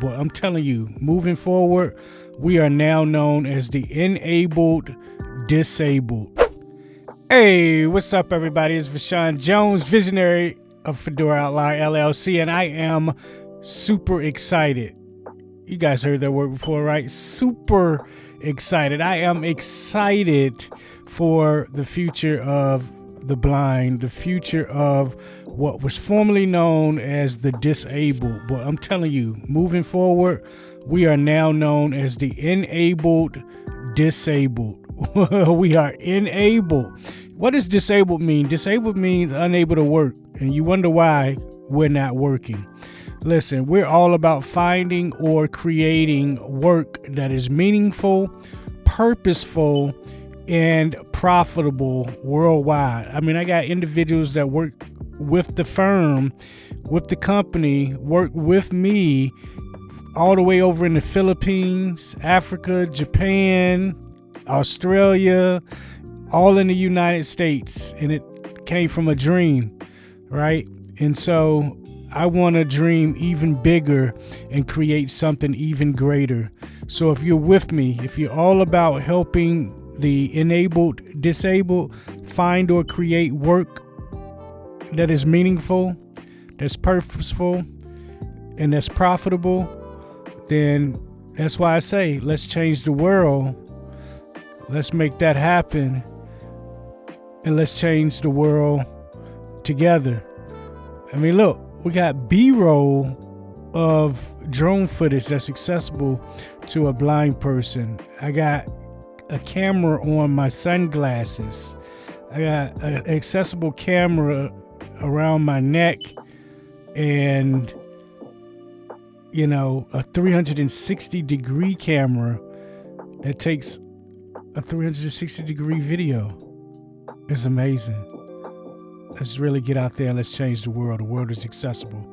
But I'm telling you, moving forward, we are now known as the enabled disabled. Hey, what's up, everybody? It's Vashawn Jones, visionary of Fedora Outlier LLC, and I am super excited. You guys heard that word before, right? Super excited. I am excited for the future of the blind, the future of what was formerly known as the disabled. But I'm telling you, moving forward, we are now known as the enabled disabled. We are enabled. What does disabled mean? Disabled means unable to work, and you wonder why we're not working. Listen, we're all about finding or creating work that is meaningful, purposeful, and profitable worldwide. I mean, I got individuals that work with the firm, with the company, work with me all the way over in the Philippines, Africa, Japan, Australia, all in the United States. And it came from a dream, right? And so I want to dream even bigger and create something even greater. So if you're with me, if you're all about helping the enabled disabled find or create work that is meaningful, that's purposeful, and that's profitable, then that's why I say, let's change the world. Let's make that happen. And let's change the world together. I mean, look, we got B-roll of drone footage that's accessible to a blind person. I got a camera on my sunglasses. I got an accessible camera around my neck, and a 360 degree camera that takes a 360 degree video. It's amazing. Let's really get out there and let's change the world. The world is accessible.